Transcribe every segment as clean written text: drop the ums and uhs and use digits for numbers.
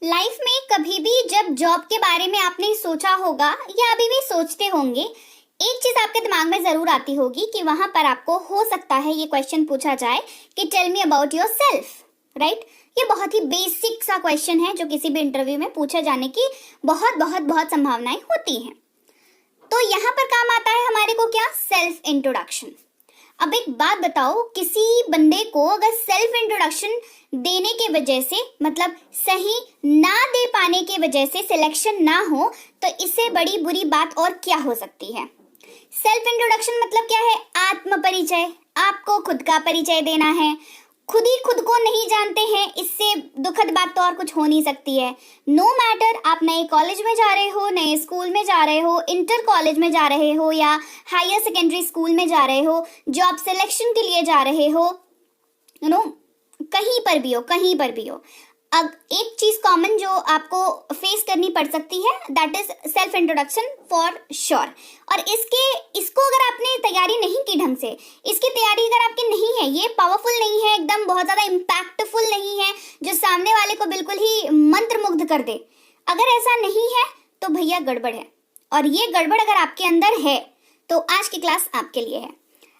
Life में कभी भी जब जॉब के बारे में आपने सोचा होगा या अभी भी सोचते होंगे, एक चीज आपके दिमाग में जरूर आती होगी कि वहां पर आपको हो सकता है ये क्वेश्चन पूछा जाए कि tell me about yourself, right. ये बहुत ही बेसिक सा क्वेश्चन है जो किसी भी इंटरव्यू में पूछे जाने की बहुत बहुत बहुत संभावनाएं होती हैं। तो यहाँ पर काम आता है हमारे को क्या, सेल्फ इंट्रोडक्शन। अब एक बात बताओ, किसी बंदे को अगर सेल्फ इंट्रोडक्शन देने के वजह से, मतलब सही ना दे पाने के वजह से सिलेक्शन ना हो, तो इससे बड़ी बुरी बात और क्या हो सकती है। सेल्फ इंट्रोडक्शन मतलब क्या है, आत्म परिचय। आपको खुद का परिचय देना है। खुद ही खुद को नहीं जानते हैं, इससे दुखद बात तो और कुछ हो नहीं सकती है। नो मैटर आप नए कॉलेज में जा रहे हो, नए स्कूल में जा रहे हो, इंटर कॉलेज में जा रहे हो या हायर सेकेंडरी स्कूल में जा रहे हो, जॉब सिलेक्शन के लिए जा रहे हो, कहीं पर भी हो, कहीं पर भी हो। अब एक चीज कॉमन जो आपको फेस करनी पड़ सकती है, that is self introduction for sure. और इसको अगर आपने तैयारी नहीं की ढंग से, इसकी तैयारी अगर आपकी नहीं है, ये पावरफुल नहीं है, एकदम बहुत ज्यादा इम्पैक्टफुल नहीं है जो सामने वाले को बिल्कुल ही मंत्रमुग्ध कर दे, अगर ऐसा नहीं है तो भैया गड़बड़ है। और ये गड़बड़ अगर आपके अंदर है तो आज की क्लास आपके लिए है।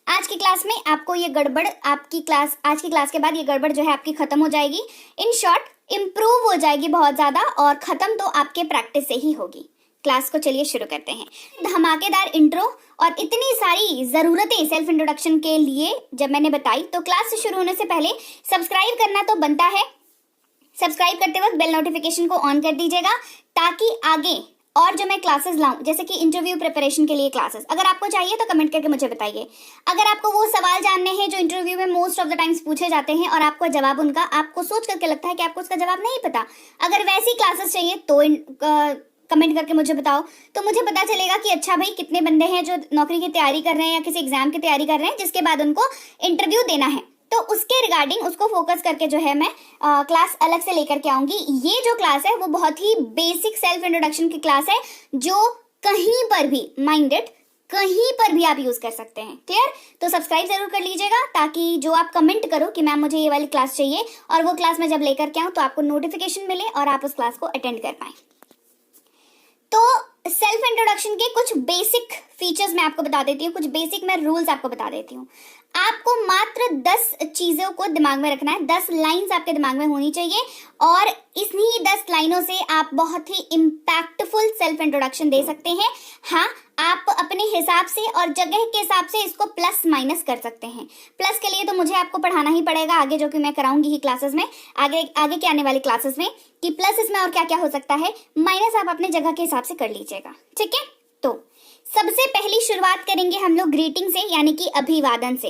आज की क्लास में आपको ये गड़बड़, आज की क्लास के बाद ये गड़बड़ जो है आपकी खत्म हो जाएगी। इन शॉर्ट इम्प्रूव हो जाएगी बहुत ज्यादा, और खत्म तो आपके प्रैक्टिस से ही होगी। क्लास को चलिए शुरू करते हैं। धमाकेदार इंट्रो और इतनी सारी जरूरतें सेल्फ इंट्रोडक्शन के लिए जब मैंने बताई, तो क्लास से शुरू होने से पहले सब्सक्राइब करना तो बनता है। सब्सक्राइब करते वक्त बेल नोटिफिकेशन को ऑन कर दीजिएगा, ताकि आगे और जो मैं क्लासेस लाऊं, जैसे कि इंटरव्यू प्रिपरेशन के लिए क्लासेस, अगर आपको चाहिए तो कमेंट करके मुझे बताइए। अगर आपको वो सवाल जानने हैं जो इंटरव्यू में मोस्ट ऑफ द टाइम्स पूछे जाते हैं और आपको जवाब उनका आपको सोच करके लगता है कि आपको उसका जवाब नहीं पता, अगर वैसी क्लासेस चाहिए तो कमेंट करके मुझे बताओ, तो मुझे पता चलेगा कि अच्छा भाई कितने बंदे हैं जो नौकरी की तैयारी कर रहे हैं या किसी एग्जाम की तैयारी कर रहे हैं जिसके बाद उनको इंटरव्यू देना है। तो उसके रिगार्डिंग उसको फोकस करके जो है मैं क्लास अलग से लेकर के आऊंगी। ये जो क्लास है वो बहुत ही बेसिक सेल्फ इंट्रोडक्शन की क्लास है जो कहीं पर भी, माइंडेड, कहीं पर भी आप यूज कर सकते हैं। क्लियर? तो सब्सक्राइब जरूर कर लीजिएगा, ताकि जो आप कमेंट करो कि मैम मुझे ये वाली क्लास चाहिए, और वो क्लास में जब लेकर के आऊं तो आपको नोटिफिकेशन मिले और आप उस क्लास को अटेंड कर पाए। तो सेल्फ इंट्रोडक्शन के कुछ बेसिक फीचर्स मैं आपको बता देती हूँ, कुछ बेसिक मैं रूल्स आपको बता देती हूँ। आपको मात्र 10 चीजों को दिमाग में रखना है, 10 लाइंस आपके दिमाग में होनी चाहिए, और इन्हीं 10 लाइनों से आप बहुत ही इम्पैक्टफुल सेल्फ इंट्रोडक्शन दे सकते हैं। हाँ, आप अपने हिसाब से और जगह के हिसाब से इसको प्लस माइनस कर सकते हैं। प्लस के लिए तो मुझे आपको पढ़ाना ही पड़ेगा आगे, जो कि मैं कराऊंगी ही क्लासेस में, आगे के आने वाली क्लासेस में, कि प्लस इसमें और क्या क्या हो सकता है, माइनस आप अपने जगह के हिसाब से कर लीजिएगा। ठीक है? तो सबसे पहली शुरुआत करेंगे हम लोग ग्रीटिंग से, यानी कि अभिवादन से।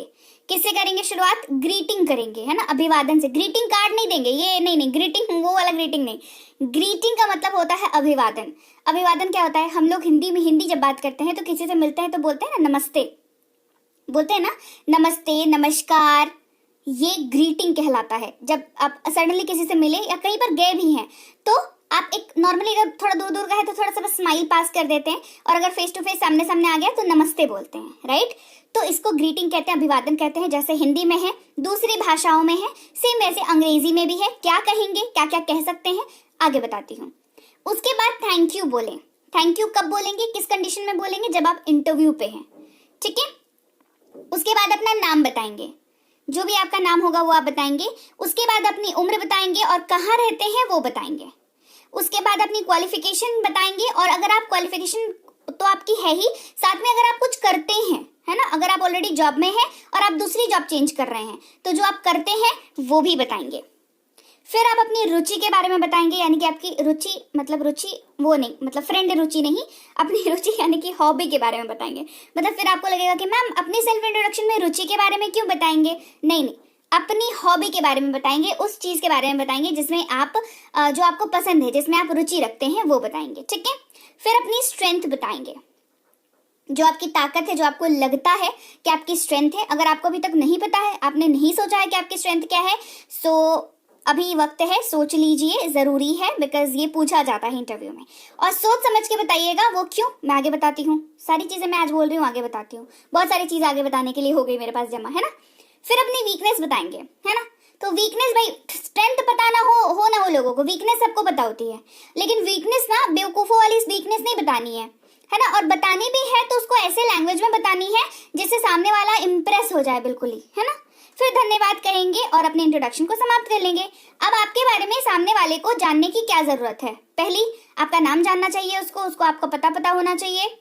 किससे करेंगे शुरुआत? ग्रीटिंग करेंगे, है ना, अभिवादन से। ग्रीटिंग कार्ड नहीं देंगे, ये नहीं, ग्रीटिंग वो वाला ग्रीटिंग नहीं। ग्रीटिंग का मतलब होता है अभिवादन। अभिवादन क्या होता है? हम लोग हिंदी जब बात करते हैं तो किसी से मिलते हैं तो बोलते हैं ना नमस्ते, बोलते हैं ना नमस्ते, नमस्कार, ये ग्रीटिंग कहलाता है। जब आप सडनली किसी से मिले या कहीं पर गए भी हैं तो आप एक नॉर्मली अगर थोड़ा दूर दूर का है तो थोड़ा सा बस स्माइल पास कर देते हैं, और अगर फेस टू फेस सामने सामने आ गया तो नमस्ते बोलते हैं, राइट। तो इसको ग्रीटिंग कहते हैं, अभिवादन कहते हैं। जैसे हिंदी में है, दूसरी भाषाओं में है, सेम वैसे अंग्रेजी में भी है। क्या कहेंगे, क्या क्या कह सकते हैं, आगे बताती हूँ। उसके बाद थैंक यू बोले। थैंक यू कब बोलेंगे, किस कंडीशन में बोलेंगे? जब आप इंटरव्यू पे हैं। ठीक है? उसके बाद अपना नाम बताएंगे, जो भी आपका नाम होगा वो आप बताएंगे। उसके बाद अपनी उम्र बताएंगे और कहाँ रहते हैं वो बताएंगे। उसके बाद अपनी क्वालिफिकेशन बताएंगे, और अगर आप क्वालिफिकेशन तो आपकी है ही, साथ में अगर आप कुछ करते हैं, है ना, अगर आप ऑलरेडी जॉब में हैं और आप दूसरी जॉब चेंज कर रहे हैं तो जो आप करते हैं वो भी बताएंगे। फिर आप अपनी रुचि के बारे में बताएंगे, यानी कि आपकी रुचि मतलब रुचि वो नहीं, मतलब फ्रेंड रुचि नहीं, अपनी रुचि यानी कि हॉबी के बारे में बताएंगे। मतलब फिर आपको लगेगा कि मैम अपनी सेल्फ इंट्रोडक्शन में रुचि के बारे में क्यों बताएंगे? नहीं, अपनी हॉबी के बारे में बताएंगे, उस चीज के बारे में बताएंगे जिसमें आप जो आपको पसंद है, जिसमें आप रुचि रखते हैं, वो बताएंगे। ठीक है? फिर अपनी स्ट्रेंथ बताएंगे, जो आपकी ताकत है, जो आपको लगता है कि आपकी स्ट्रेंथ है। अगर आपको अभी तक नहीं पता है, आपने नहीं सोचा है कि आपकी स्ट्रेंथ क्या है, सो अभी वक्त है, सोच लीजिए, जरूरी है, बिकॉज ये पूछा जाता है इंटरव्यू में। और सोच समझ के बताइएगा। वो क्यों, मैं आगे बताती हूँ। सारी चीजें मैं आज बोल रही हूँ, आगे बताती हूँ। बहुत सारी चीज आगे बताने के लिए हो गई मेरे पास जमा, है ना। फिर अपनी वीकनेस बताएंगे, है ना। तो वीकनेस भाई, स्ट्रेंथ पता ना हो लोगों को, वीकनेस सबको पता होती है, लेकिन वीकनेस ना बेवकूफों वाली वीकनेस नहीं बतानी है ना। और बतानी भी है तो उसको ऐसे लैंग्वेज में बतानी है जिससे सामने वाला इम्प्रेस हो जाए बिल्कुल ही, है ना। फिर धन्यवाद कहेंगे और अपने इंट्रोडक्शन को समाप्त कर लेंगे। अब आपके बारे में सामने वाले को जानने की क्या जरूरत है? पहली, आपका नाम जानना चाहिए उसको आपका पता होना चाहिए,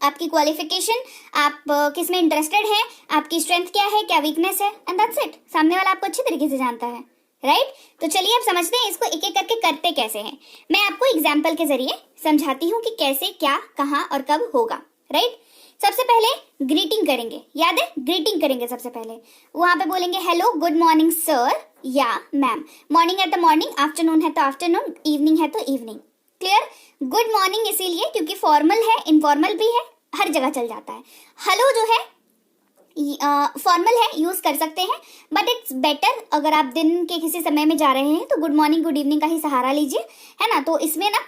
आपकी क्वालिफिकेशन, आप किस में इंटरेस्टेड हैं, आपकी स्ट्रेंथ क्या है, क्या वीकनेस है, एंड दैट्स इट। सामने वाला आपको अच्छी तरीके से जानता है, राइट। तो चलिए अब समझते हैं इसको एक एक करके करते कैसे हैं। मैं आपको एग्जाम्पल के जरिए समझाती हूँ कि कैसे, क्या, कहाँ और कब होगा, राइट। सबसे पहले ग्रीटिंग करेंगे, याद है, ग्रीटिंग करेंगे सबसे पहले। वहां पे बोलेंगे हेलो, गुड मॉर्निंग सर या मैम। मॉर्निंग है तो मॉर्निंग, आफ्टरनून है तो आफ्टरनून, इवनिंग है तो इवनिंग। क्लियर? गुड मॉर्निंग इसीलिए क्योंकि फॉर्मल है, इनफॉर्मल भी है, हर जगह चल जाता है। हेलो जो है फॉर्मल है, यूज कर सकते हैं, बट इट्स बेटर अगर आप दिन के किसी समय में जा रहे हैं तो गुड मॉर्निंग गुड इवनिंग का ही सहारा लीजिए, है ना। तो इसमें ना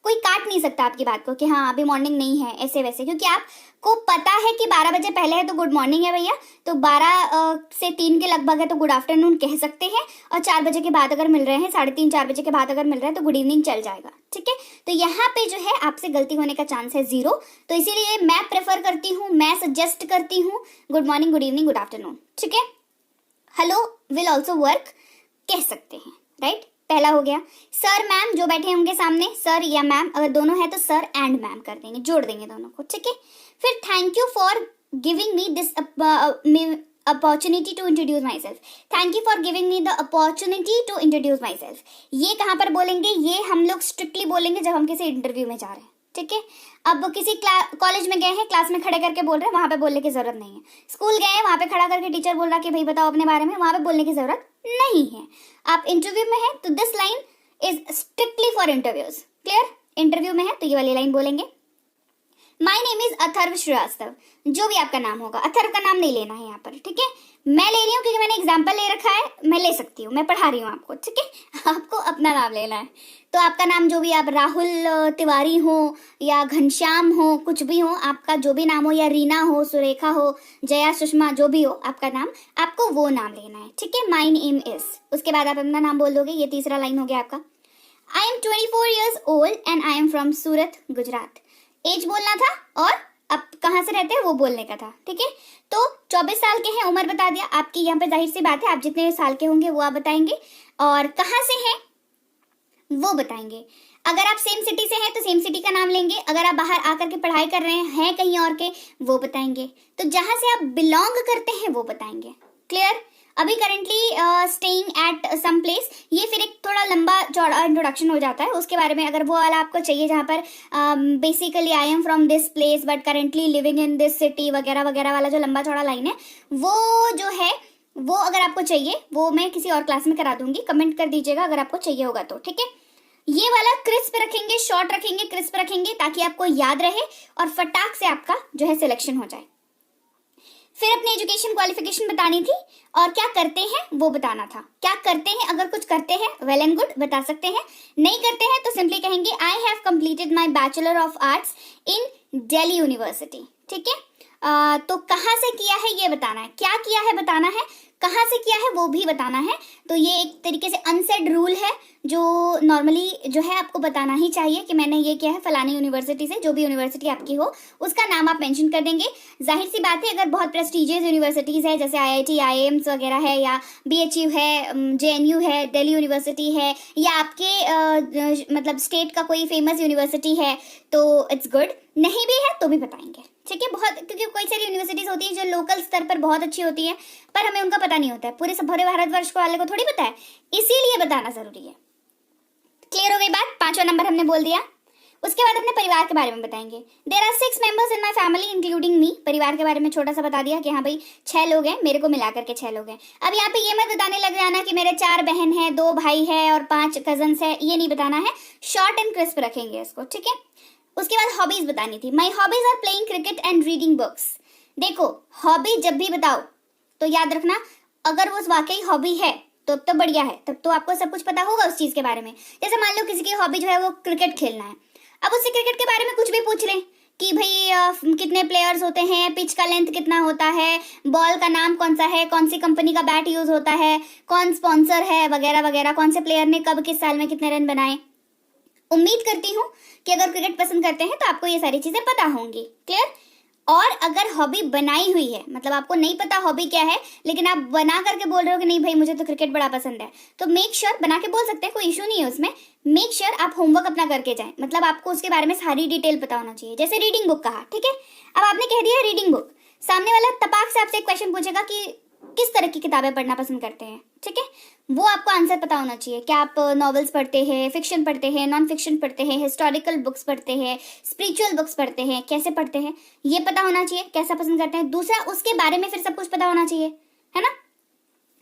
कोई काट नहीं सकता आपकी बात को कि हाँ अभी मॉर्निंग नहीं है ऐसे वैसे, क्योंकि आपको पता है कि 12 बजे पहले है तो गुड मॉर्निंग है भैया, तो 12 से 3 के लगभग है तो गुड आफ्टरनून कह सकते हैं, और 4 बजे के बाद अगर मिल रहे हैं, 3:30 4 बजे के बाद अगर मिल रहे हैं तो गुड इवनिंग चल जाएगा, ठीक है। तो यहाँ पे जो है आपसे गलती होने का चांस है 0, तो इसीलिए मैं प्रेफर करती हूँ, मैं सजेस्ट करती हूँ good morning good evening good afternoon, ठीक है। हेलो विल ऑल्सो वर्क कह सकते हैं, राइट। पहला हो गया। सर मैम जो बैठे होंगे सामने, सर या मैम, अगर दोनों है तो सर एंड मैम कर देंगे, जोड़ देंगे दोनों को, ठीक है। फिर thank you for giving me this opportunity to introduce myself. Thank you for giving me the opportunity to introduce myself. ये कहाँ पर बोलेंगे? ये हम लोग स्ट्रिक्टली बोलेंगे जब हम किसी इंटरव्यू में जा रहे हैं, ठीक है। अब किसी कॉलेज में गए हैं, क्लास में खड़े करके बोल रहे हैं, वहां पे बोलने की जरूरत नहीं है। स्कूल गए हैं, वहां पे खड़ा करके टीचर बोल रहा कि भाई बताओ अपने बारे में, वहां पे बोलने की जरूरत नहीं है। आप इंटरव्यू में हैं तो this line is strictly for interviews. Clear? Interview में है तो ये वाली लाइन बोलेंगे। My name is Atharva Srivastava, जो भी आपका नाम होगा, अथर्व का नाम नहीं लेना है यहाँ पर, ठीक है। मैं ले रही हूँ क्योंकि मैंने एग्जाम्पल ले रखा है, मैं ले सकती हूँ, मैं पढ़ा रही हूँ आपको, ठीक है। आपको अपना नाम लेना है, तो आपका नाम जो भी, आप राहुल तिवारी हो या घनश्याम हो, कुछ भी हो, आपका जो भी नाम हो, या रीना हो, सुरेखा हो, जया, सुषमा, जो भी हो आपका नाम, आपको वो नाम लेना है, ठीक है। माई नेम इज, उसके बाद आप अपना नाम बोल दोगे। ये तीसरा लाइन हो गया आपका। I am 24 years old and I am from Surat, Gujarat. Age बोलना था और अब कहाँ से रहते हैं वो बोलने का था, ठीक है। तो 24 साल के हैं, उम्र बता दिया आपकी। यहाँ पे जाहिर सी बात है आप जितने साल के होंगे वो आप बताएंगे, और कहाँ से हैं वो बताएंगे। अगर आप सेम सिटी से हैं तो सेम सिटी का नाम लेंगे, अगर आप बाहर आकर के पढ़ाई कर रहे हैं कहीं और के, वो बताएंगे। तो जहां से आप बिलोंग करते हैं वो बताएंगे। क्लियर? अभी currently staying at some place, ये फिर एक थोड़ा लंबा चौड़ा इंट्रोडक्शन हो जाता है उसके बारे में। अगर वो वाला आपको चाहिए जहाँ पर basically I am from this place but currently living in this city वगैरह वगैरह वाला जो लंबा चौड़ा लाइन है, वो जो है वो अगर आपको चाहिए वो मैं किसी और क्लास में करा दूंगी, कमेंट कर दीजिएगा अगर आपको चाहिए होगा तो, ठीक है। ये वाला क्रिस्प रखेंगे, शॉर्ट रखेंगे, क्रिस्प रखेंगे ताकि आपको याद रहे और फटाक से आपका जो है सिलेक्शन हो जाए। फिर अपनी एजुकेशन क्वालिफिकेशन बतानी थी और क्या करते हैं वो बताना था। क्या करते हैं, अगर कुछ करते हैं वेल एंड गुड बता सकते हैं, नहीं करते हैं तो सिंपली कहेंगे I have completed my bachelor of arts in Delhi university, ठीक है। तो कहाँ से किया है ये बताना है, क्या किया है बताना है, कहाँ से किया है वो भी बताना है। तो ये एक तरीके से अनसेड रूल है जो नॉर्मली जो है आपको बताना ही चाहिए कि मैंने ये किया है फलानी यूनिवर्सिटी से, जो भी यूनिवर्सिटी आपकी हो उसका नाम आप मेंशन कर देंगे। जाहिर सी बात है अगर बहुत प्रेस्टिजियस यूनिवर्सिटीज है जैसे IIT IIMs वगैरह है, या BHU है, JNU है, दिल्ली यूनिवर्सिटी है, या आपके मतलब स्टेट का कोई फेमस यूनिवर्सिटी है तो इट्स गुड, नहीं भी है तो भी बताएंगे, ठीक है। बहुत, क्योंकि कोई सारी यूनिवर्सिटीज होती है जो लोकल स्तर पर बहुत अच्छी होती है पर हमें उनका पता नहीं होता है, पूरे भारतवर्ष को वाले को थोड़ी पता है, इसीलिए बताना जरूरी है। क्लियर हो गई बात? 5वां नंबर हमने बोल दिया। उसके बाद अपने परिवार के बारे में बताएंगे। There are 6 members in my family including me. परिवार के बारे में छोटा सा बता दिया कि हाँ भाई 6 लोग हैं, मेरे को मिलाकर के 6 लोग हैं। अब यहाँ पे ये मत बताने लग जाना कि मेरे 4 बहन है, 2 भाई है और 5 कजन्स है, ये नहीं बताना है, शॉर्ट एंड क्रिस्प रखेंगे इसको, ठीक है। उसके बाद हॉबीज बतानी थी। My hobbies are playing cricket and reading books. देखो हॉबी जब भी बताओ तो याद रखना अगर वो वाकई हॉबी है तो बढ़िया है, तब तो आपको सब कुछ पता होगा उस चीज के बारे में। जैसे मान लो किसी की हॉबी जो है वो क्रिकेट खेलना है, अब उससे क्रिकेट के बारे में कुछ भी पूछ लें कि भाई कितने प्लेयर्स होते हैं, पिच का लेंथ कितना होता है, बॉल का नाम कौन सा है, कौन सी कंपनी का बैट यूज होता है, कौन स्पॉन्सर है, वगैरह वगैरह, कौन से प्लेयर ने कब किस साल में कितने रन बनाए। उम्मीद करती हूँ कि अगर क्रिकेट पसंद करते हैं तो आपको ये सारी चीजें पता होंगी। क्लियर? और अगर हॉबी बनाई हुई है, मतलब आपको नहीं पता हॉबी क्या है, लेकिन आप बना करके बोल रहे हो कि नहीं भाई मुझे तो क्रिकेट बड़ा पसंद है, तो मेक श्योर बना के बोल सकते हैं, कोई इशू नहीं है उसमें। मेक श्योर आप होमवर्क अपना करके जाएं, मतलब आपको उसके बारे में सारी डिटेल पता होना चाहिए। जैसे रीडिंग बुक कहा, ठीक है, अब आपने कह दिया रीडिंग बुक, सामने वाला तपाक से आपसे एक क्वेश्चन पूछेगा कि किस तरह की किताबें पढ़ना पसंद करते हैं, ठीक है, वो आपको आंसर पता होना चाहिए। क्या आप नॉवेल्स पढ़ते हैं, फिक्शन पढ़ते हैं, नॉन फिक्शन पढ़ते हैं, हिस्टोरिकल बुक्स पढ़ते हैं, स्पिरिचुअल बुक्स पढ़ते हैं, कैसे पढ़ते हैं ये पता होना चाहिए, कैसा पसंद करते हैं। दूसरा, उसके बारे में फिर सब कुछ पता होना चाहिए, है ना।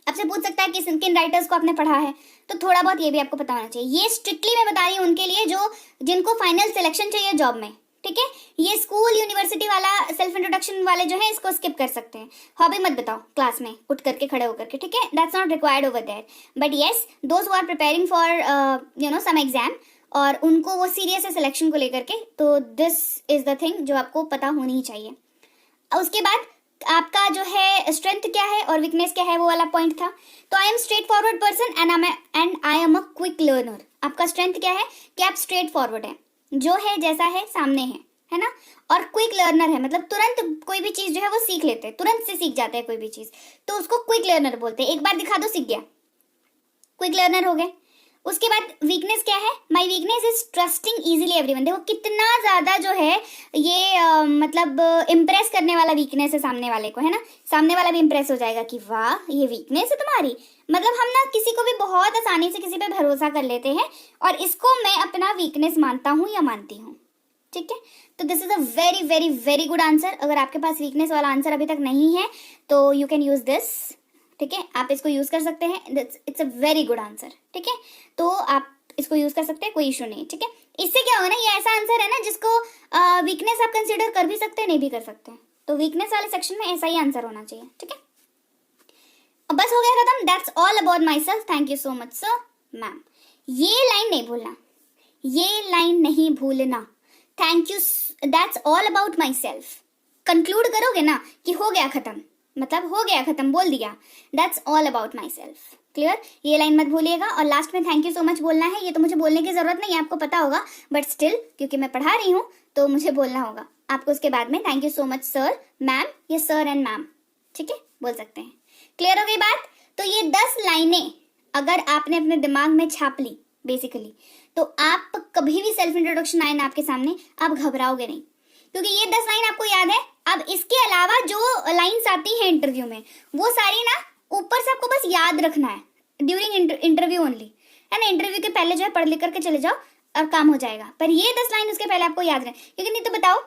आपसे पूछ सकता है कि किन राइटर्स को आपने पढ़ा है, तो थोड़ा बहुत ये भी आपको पता होना चाहिए। ये स्ट्रिक्टली मैं बता रही हूँ उनके लिए जो जिनको फाइनल सिलेक्शन चाहिए जॉब में, ठीक है। ये स्कूल यूनिवर्सिटी वाला सेल्फ इंट्रोडक्शन वाले जो है इसको स्किप कर सकते हैं। हॉबी मत बताओ क्लास में उठ करके, खड़े होकर के, ठीक है, that's not required over there. But yes, those who are preparing for some exam और उनको वो सीरियस है सिलेक्शन को लेकर के, तो दिस इज द थिंग जो आपको पता होनी ही चाहिए। उसके बाद आपका जो है स्ट्रेंथ क्या है और वीकनेस क्या है, वो वाला पॉइंट था। तो I am straight forward person and I am a quick learner. आपका स्ट्रेंथ क्या है कि आप स्ट्रेट फॉरवर्ड है, जो है जैसा है सामने है ना, और क्विक लर्नर है, मतलब तुरंत कोई भी चीज जो है वो सीख लेते हैं, तुरंत से सीख जाते हैं कोई भी चीज, तो उसको क्विक लर्नर बोलते हैं। एक बार दिखा दो सीख गया, क्विक लर्नर हो गए। उसके बाद वीकनेस क्या है, my weakness is trusting easily everyone. देखो कितना ज्यादा जो है ये मतलब इम्प्रेस करने वाला वीकनेस है सामने वाले को, है ना। सामने वाला भी इम्प्रेस हो जाएगा कि वाह ये वीकनेस है तुम्हारी। मतलब हम ना किसी को भी बहुत आसानी से किसी पे भरोसा कर लेते हैं, और इसको मैं अपना वीकनेस मानता हूँ या मानती हूँ, ठीक है। तो this is a very very very good answer. अगर आपके पास वीकनेस वाला आंसर अभी तक नहीं है तो यू कैन यूज दिस, ठीक है, आप इसको यूज कर सकते हैं। It's a very good answer, ठीक है, तो आप इसको यूज कर सकते हैं, कोई इशू नहीं, ठीक है। इससे क्या होगा ना, ये ऐसा आंसर है ना जिसको वीकनेस आप कंसीडर कर भी सकते हैं, नहीं भी कर सकते हैं, तो वीकनेस वाले सेक्शन में ऐसा ही आंसर होना चाहिए, ठीक है। अब बस हो गया खत्म। That's all about my self, thank you so much sir ma'am. ये लाइन नहीं भूलना, ये लाइन नहीं भूलना, thank you, that's all about my self. Conclude करोगे ना कि हो गया खत्म, मतलब हो गया खत्म, बोल दिया, that's all about my self. Clear? ये लाइन मत भूलिएगा। और लास्ट में थैंक यू सो मच बोलना है। ये तो मुझे बोलने की जरूरत नहीं है, आपको पता होगा, बट स्टिल क्योंकि मैं पढ़ा रही हूँ तो मुझे बोलना होगा आपको। उसके बाद में thank you so much sir, ma'am, या सर एंड मैम, ठीक है, बोल सकते हैं। क्लियर हो गई बात? तो ये 10 लाइनें अगर आपने अपने दिमाग में छाप ली बेसिकली, तो आप कभी भी सेल्फ इंट्रोडक्शन आए ना आपके सामने, आप घबराओगे नहीं, क्योंकि ये 10 लाइन आपको याद है। अब इसके अलावा जो लाइंस आती है इंटरव्यू में, वो सारी ना ऊपर से आपको बस याद रखना है ड्यूरिंग इंटरव्यू ओनली, है ना। इंटरव्यू के पहले जो है पढ़ लिख करके चले जाओ और काम हो जाएगा, पर ये 10 लाइन उसके पहले आपको याद रहे, क्योंकि नहीं तो बताओ,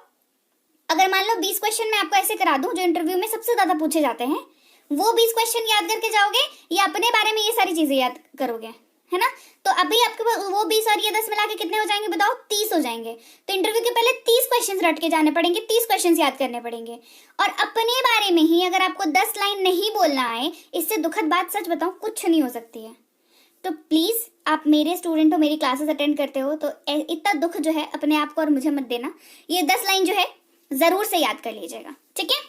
अगर मान लो 20 क्वेश्चन मैं आपको ऐसे करा दूं जो इंटरव्यू में सबसे ज्यादा पूछे जाते हैं, वो 20 क्वेश्चन याद करके जाओगे या अपने बारे में ये सारी चीजें याद करोगे, है ना। तो अभी आपके वो 20 और ये 10 मिला के कितने हो जाएंगे बताओ? 30 हो जाएंगे। तो इंटरव्यू के पहले 30 क्वेश्चन रट के जाने पड़ेंगे, 30 क्वेश्चन याद करने पड़ेंगे। और अपने बारे में ही अगर आपको 10 लाइन नहीं बोलना आए, इससे दुखद बात सच बताऊं कुछ नहीं हो सकती है। तो प्लीज आप मेरे स्टूडेंट हो, मेरी क्लासेस अटेंड करते हो, तो इतना दुख जो है अपने आप को और मुझे मत देना। ये 10 लाइन जो है जरूर से याद कर लीजिएगा, ठीक है।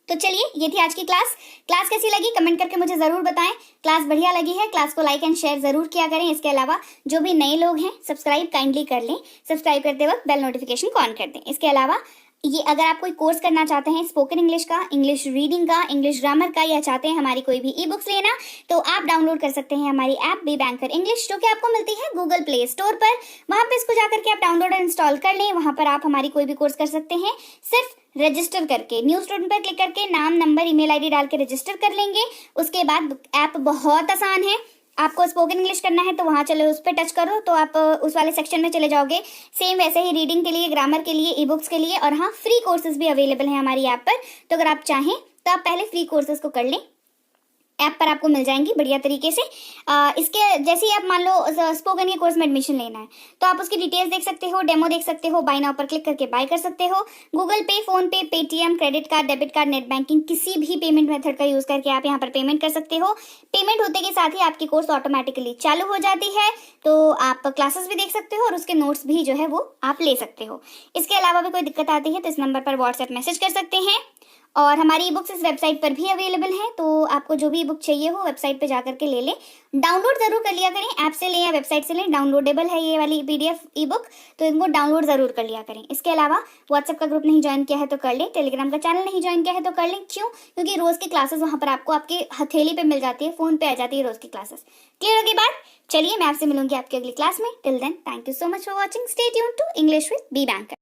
तो चलिए, ये थी आज की क्लास। क्लास कैसी लगी कमेंट करके मुझे जरूर बताएं। क्लास बढ़िया लगी है, क्लास को लाइक एंड शेयर जरूर किया करें। इसके अलावा जो भी नए लोग हैं सब्सक्राइब काइंडली कर लें, सब्सक्राइब करते वक्त बेल नोटिफिकेशन को ऑन कर दें। इसके अलावा ये अगर आप कोई कोर्स करना चाहते हैं स्पोकन इंग्लिश का, इंग्लिश रीडिंग का, इंग्लिश ग्रामर का, या चाहते हैं हमारी कोई भी ई बुक्स लेना, तो आप डाउनलोड कर सकते हैं हमारी ऐप बी बैंकर इंग्लिश, जो कि आपको मिलती है गूगल प्ले स्टोर पर। वहां पे इसको जाकर के आप डाउनलोड और इंस्टॉल कर लें। वहां पर आप हमारी कोई भी कोर्स कर सकते हैं, सिर्फ रजिस्टर करके न्यू स्टूडेंट पर क्लिक करके नाम, नंबर, ईमेल आईडी डाल के रजिस्टर कर लेंगे। उसके बाद ऐप बहुत आसान है। आपको स्पोकन इंग्लिश करना है तो वहां चलो, उस पर टच करो तो आप उस वाले सेक्शन में चले जाओगे। सेम वैसे ही रीडिंग के लिए, ग्रामर के लिए, ई बुक्स के लिए, और हाँ फ्री कोर्सेज भी अवेलेबल हैं हमारी ऐप पर। तो अगर आप चाहें तो आप पहले फ्री कोर्सेज को कर लें, ऐप पर आपको मिल जाएंगी बढ़िया तरीके से। इसके जैसे ही आप मान लो स्पोकन के कोर्स में एडमिशन लेना है तो आप उसकी डिटेल्स देख सकते हो, डेमो देख सकते हो, बाय नाउ पर क्लिक करके बाय कर सकते हो। गूगल पे, फोन पे, Paytm, credit card, debit card, net banking, किसी भी पेमेंट मेथड का यूज करके आप यहाँ पर पेमेंट कर सकते हो। पेमेंट होते के साथ ही आपकी कोर्स ऑटोमेटिकली चालू हो जाती है, तो आप क्लासेस भी देख सकते हो और उसके नोट्स भी जो है वो आप ले सकते हो। इसके अलावा भी कोई दिक्कत आती है तो इस नंबर पर व्हाट्सएप मैसेज कर सकते हैं। और हमारी ई बुक्स इस वेबसाइट पर भी अवेलेबल हैं, तो आपको जो भी ई बुक चाहिए हो वेबसाइट पे जाकर के ले लें। डाउनलोड जरूर कर लिया करें, ऐप से लें या वेबसाइट से लें, डाउनलोडेबल है ये वाली PDF ई बुक, तो इनको डाउनलोड जरूर कर लिया करें। इसके अलावा व्हाट्सएप का ग्रुप नहीं ज्वाइन किया है तो कर लें, टेलीग्राम का चैनल नहीं ज्वाइन किया है तो कर लें। क्यों? क्योंकि रोज की क्लासेस वहां पर आपको आपके हथेली पे मिल जाती है, फोन पे आ जाती है रोज की क्लासेस। क्लियर होगी बात? चलिए मैं आपसे मिलूंगी आपकी अगली क्लास में। Till then thank you so much for watching. Stay tuned to English with Be banker.